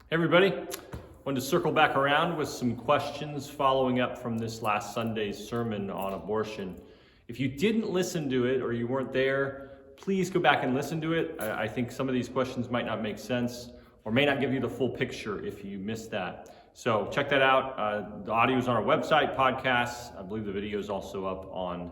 Hey everybody, wanted to circle back around with some questions following up from this last Sunday's sermon on abortion. If you didn't listen to it or you weren't there, please go back and listen to it. I think some of these questions might not make sense or may not give you the full picture if you missed that. So check that out. The audio is on our website, podcasts. I believe the video is also up on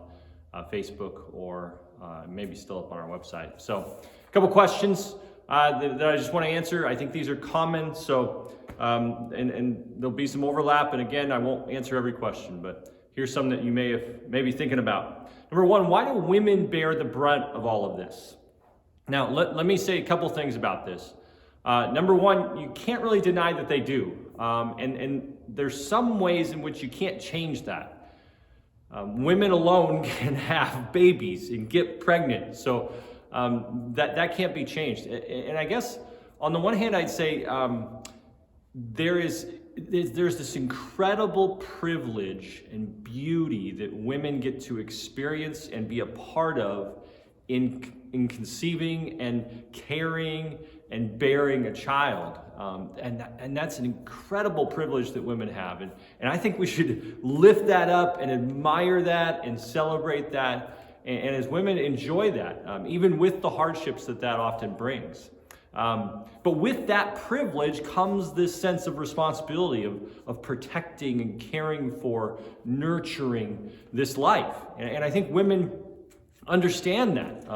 Facebook or maybe still up on our website. So a couple questions that I just want to answer. I think these are common, so and there'll be some overlap. And again, I won't answer every question, but here's some that you may be thinking about. Number one, why do women bear the brunt of all of this? Now, let me say a couple things about this. Number one, you can't really deny that they do, and there's some ways in which you can't change that. Women alone can have babies and get pregnant, so that can't be changed. And I guess on the one hand, I'd say there's this incredible privilege and beauty that women get to experience and be a part of in conceiving and carrying and bearing a child. And that's an incredible privilege that women have. And I think we should lift that up and admire that and celebrate that. And as women enjoy that, even with the hardships that often brings. But with that privilege comes this sense of responsibility of protecting and caring for, nurturing this life. And I think women understand that.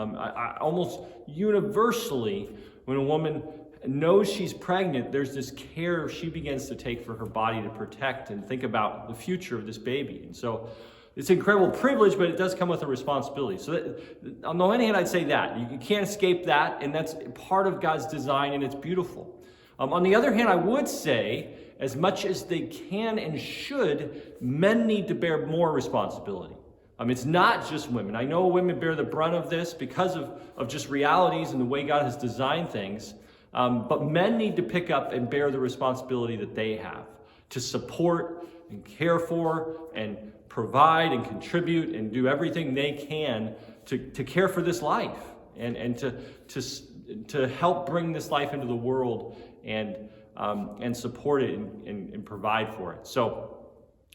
Almost universally, when a woman knows she's pregnant, there's this care she begins to take for her body to protect and think about the future of this baby. And so it's an incredible privilege, but it does come with a responsibility. So on the one hand, I'd say that. You can't escape that, and that's part of God's design, and it's beautiful. On the other hand, I would say, as much as they can and should, men need to bear more responsibility. It's not just women. I know women bear the brunt of this because of just realities and the way God has designed things, but men need to pick up and bear the responsibility that they have to support and care for and provide and contribute and do everything they can to care for this life and to help bring this life into the world and support it and provide for it. So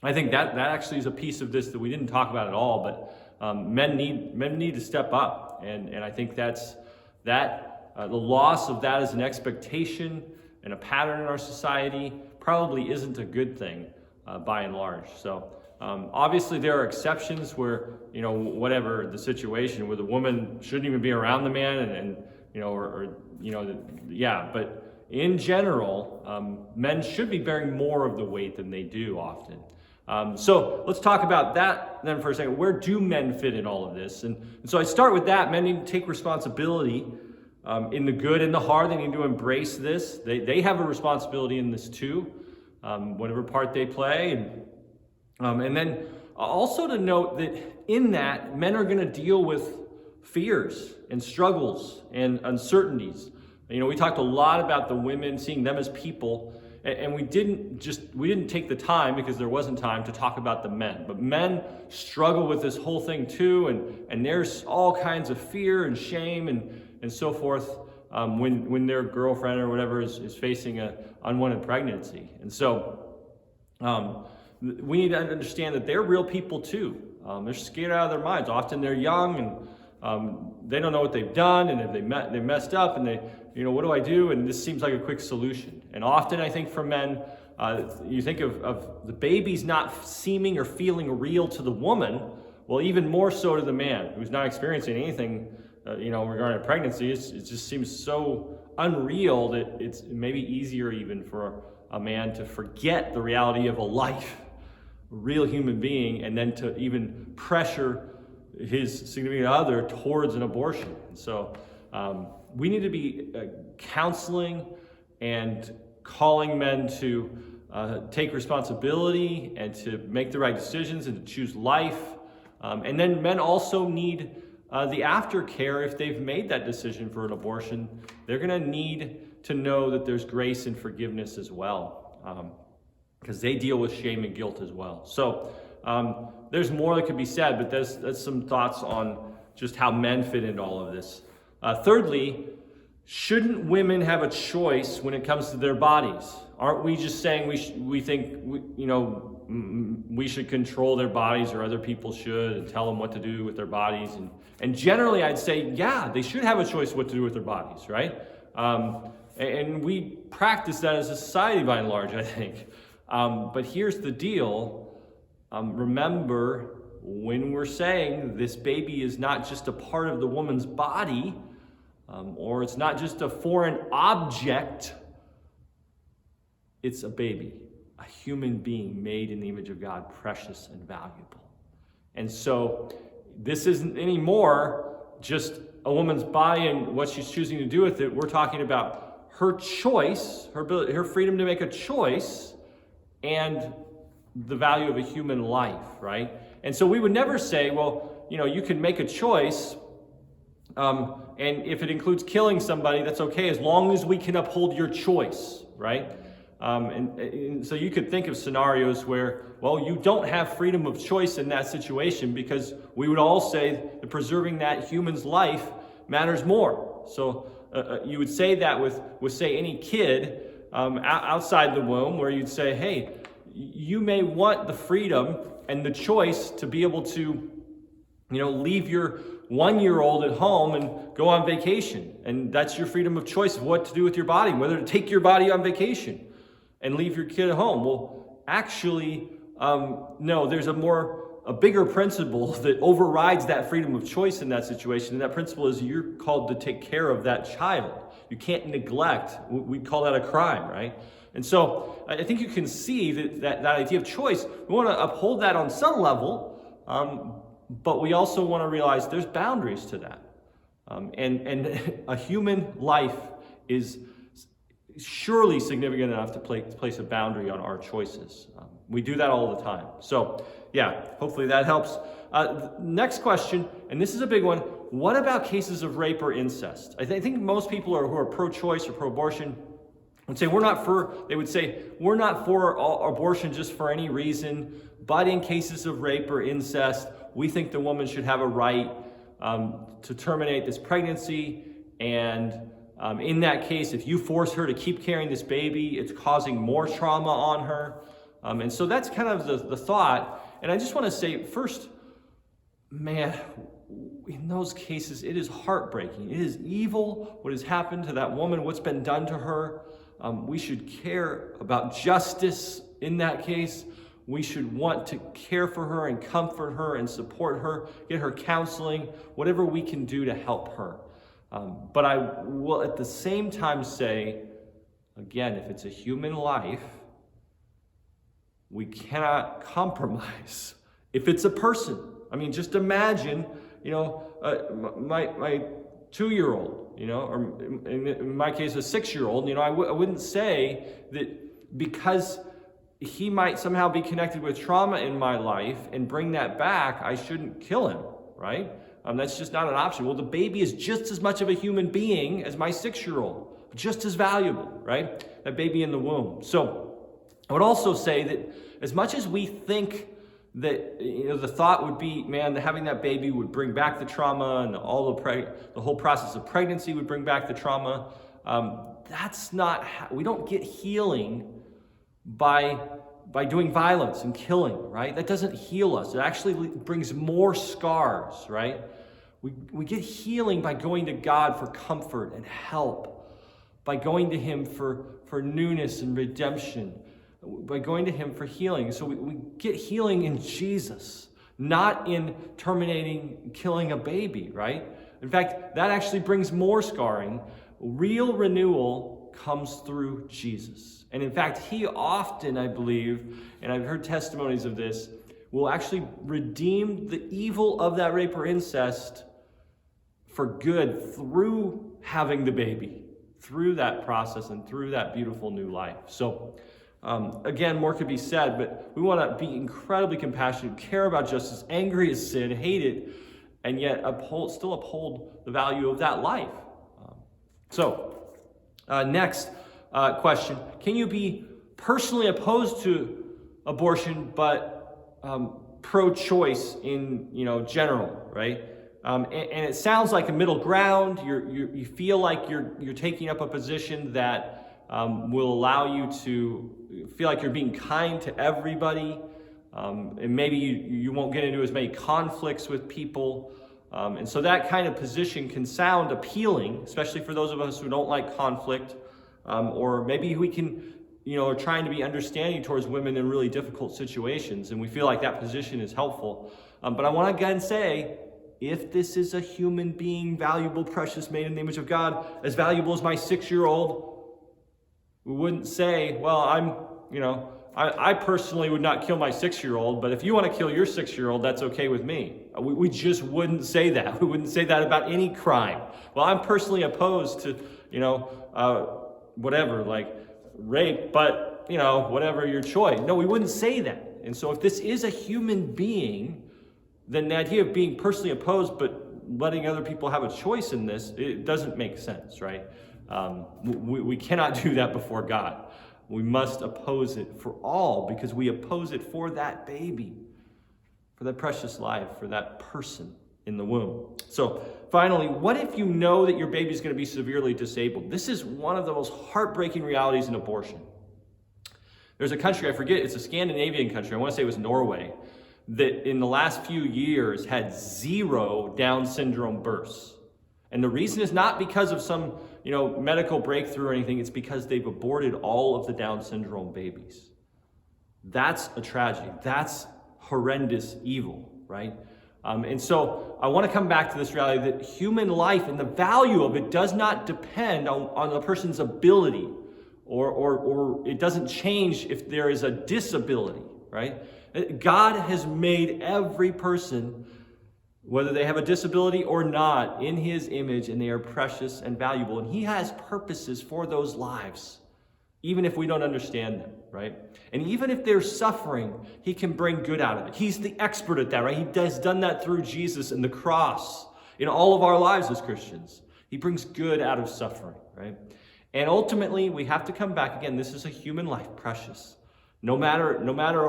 I think that actually is a piece of this that we didn't talk about at all, but men need to step up, and I think that's the loss of that as an expectation and a pattern in our society probably isn't a good thing by and large. So obviously there are exceptions where, whatever the situation, where the woman shouldn't even be around the man but in general, men should be bearing more of the weight than they do often. So let's talk about that then for a second. Where do men fit in all of this? And so I start with that. Men need to take responsibility in the good and the hard. They need to embrace this. They have a responsibility in this too, whatever part they play. And then also to note that in that, men are going to deal with fears and struggles and uncertainties. We talked a lot about the women, seeing them as people, and we didn't take the time, because there wasn't time, to talk about the men. But men struggle with this whole thing too, and there's all kinds of fear and shame and so forth when their girlfriend or whatever is facing an unwanted pregnancy. And so we need to understand that they're real people too. They're scared out of their minds. Often they're young and they don't know what they've done, and if they messed up, and what do I do? And this seems like a quick solution. And often I think for men, you think of the baby's not seeming or feeling real to the woman, well, even more so to the man who's not experiencing anything, regarding pregnancy. It just seems so unreal that it's maybe easier even for a man to forget the reality of a life, a real human being, and then to even pressure his significant other towards an abortion. And so we need to be counseling and calling men to take responsibility and to make the right decisions and to choose life. And then men also need the aftercare. If they've made that decision for an abortion, they're going to need to know that there's grace and forgiveness as well, because they deal with shame and guilt as well. So there's more that could be said, but that's some thoughts on just how men fit into all of this. Thirdly, Shouldn't women have a choice when it comes to their bodies? Aren't we just saying we think we should control their bodies, or other people should, and tell them what to do with their bodies? And generally, I'd say, yeah, they should have a choice what to do with their bodies, right? And we practice that as a society by and large, I think. But here's the deal. Remember, when we're saying this baby is not just a part of the woman's body, or it's not just a foreign object, it's a baby, a human being made in the image of God, precious and valuable. And so this isn't anymore just a woman's body and what she's choosing to do with it. We're talking about her choice, her freedom to make a choice, and the value of a human life, right? And so we would never say, well, you can make a choice, and if it includes killing somebody, that's okay, as long as we can uphold your choice, right? And so you could think of scenarios where, well, you don't have freedom of choice in that situation, because we would all say that preserving that human's life matters more. So you would say that with say, any kid outside the womb, where you'd say, hey, you may want the freedom and the choice to be able to, leave your 1-year-old at home and go on vacation. And that's your freedom of choice of what to do with your body, whether to take your body on vacation and leave your kid at home. Well, actually, no, there's a bigger principle that overrides that freedom of choice in that situation. And that principle is you're called to take care of that child. You can't neglect. We'd call that a crime, right? And so I think you can see that idea of choice. We want to uphold that on some level, but we also want to realize there's boundaries to that. And a human life is surely significant enough to place a boundary on our choices. We do that all the time. So yeah, hopefully that helps. Next question, and this is a big one. What about cases of rape or incest? I think most people who are pro-choice or pro-abortion would say they would say, we're not for abortion just for any reason, but in cases of rape or incest, we think the woman should have a right to terminate this pregnancy. And in that case, if you force her to keep carrying this baby, it's causing more trauma on her. And so that's kind of the thought. And I just want to say first, man, in those cases, it is heartbreaking. It is evil what has happened to that woman, what's been done to her. We should care about justice in that case. We should want to care for her and comfort her and support her, get her counseling, whatever we can do to help her. But I will at the same time say, again, if it's a human life, we cannot compromise. If it's a person, I mean, just imagine, my 2-year-old, or in my case, a 6-year-old, I wouldn't say that because he might somehow be connected with trauma in my life and bring that back, I shouldn't kill him, right? That's just not an option. Well, the baby is just as much of a human being as my 6-year-old, just as valuable, right? That baby in the womb. So I would also say that as much as we think that the thought would be, man, having that baby would bring back the trauma, and all the whole process of pregnancy would bring back the trauma. That's not we don't get healing by doing violence and killing, right? That doesn't heal us. It actually brings more scars, right? We get healing by going to God for comfort and help, by going to Him for newness and redemption, by going to Him for healing. So we get healing in Jesus, not in terminating, killing a baby, right? In fact, that actually brings more scarring. Real renewal comes through Jesus. And in fact, He often, I believe, and I've heard testimonies of this, will actually redeem the evil of that rape or incest for good through having the baby, through that process and through that beautiful new life. So again, more could be said, but we want to be incredibly compassionate, care about justice, angry at sin, hate it, and yet still uphold the value of that life. Next question. Can you be personally opposed to abortion, but pro-choice in general, right? And it sounds like a middle ground. You feel like you're taking up a position that will allow you to feel like you're being kind to everybody. And maybe you won't get into as many conflicts with people. And so that kind of position can sound appealing, especially for those of us who don't like conflict. Or maybe we can, are trying to be understanding towards women in really difficult situations, and we feel like that position is helpful. But I want to again say, if this is a human being, valuable, precious, made in the image of God, as valuable as my 6-year-old, we wouldn't say, well, I personally would not kill my 6-year-old, but if you want to kill your 6-year-old, that's okay with me. We just wouldn't say that. We wouldn't say that about any crime. Well, I'm personally opposed to, whatever, like rape, but, whatever your choice. No, we wouldn't say that. And so if this is a human being, then the idea of being personally opposed but letting other people have a choice in this, it doesn't make sense, right? We cannot do that before God. We must oppose it for all, because we oppose it for that baby, for that precious life, for that person in the womb. So finally, what if you know that your baby is going to be severely disabled? This is one of the most heartbreaking realities in abortion. There's a country, I forget, it's a Scandinavian country, I want to say it was Norway, that in the last few years had 0 Down syndrome births. And the reason is not because of some, medical breakthrough or anything. It's because they've aborted all of the Down syndrome babies. That's a tragedy. That's horrendous evil, right? And so I want to come back to this reality that human life and the value of it does not depend on the person's ability, or it doesn't change if there is a disability, right? God has made every person, whether they have a disability or not, in his image, and they are precious and valuable. And he has purposes for those lives, even if we don't understand them, right? And even if they're suffering, he can bring good out of it. He's the expert at that, right? He has done that through Jesus and the cross in all of our lives as Christians. He brings good out of suffering, right? And ultimately, we have to come back again. This is a human life, precious. No matter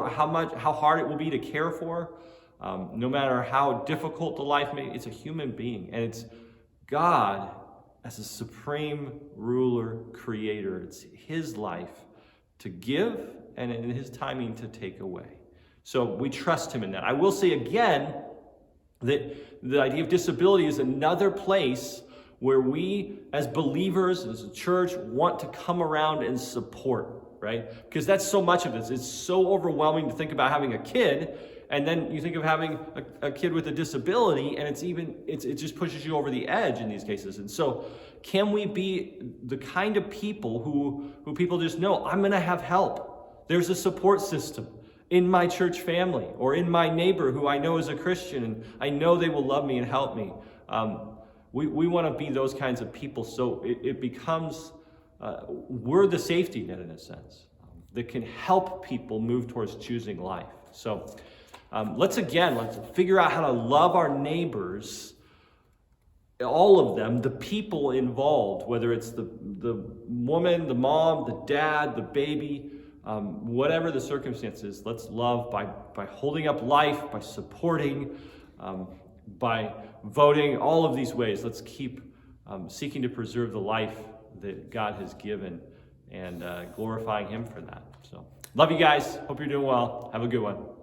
how hard it will be to care for, no matter how difficult the life may, it's a human being, and it's God as a supreme ruler, creator. It's his life to give, and in his timing to take away. So we trust him in that. I will say again that the idea of disability is another place where we as believers, as a church, want to come around and support. Right? Because that's so much of this. It's so overwhelming to think about having a kid, and then you think of having a kid with a disability, and it just pushes you over the edge in these cases. And so can we be the kind of people who people just know, I'm going to have help. There's a support system in my church family or in my neighbor who I know is a Christian, and I know they will love me and help me. We want to be those kinds of people, so it becomes... we're the safety net in a sense that can help people move towards choosing life. So let's figure out how to love our neighbors, all of them, the people involved, whether it's the woman, the mom, the dad, the baby, whatever the circumstances. Let's love by holding up life, by supporting, by voting, all of these ways. Let's keep seeking to preserve the life that God has given, and glorifying him for that. So love you guys. Hope you're doing well. Have a good one.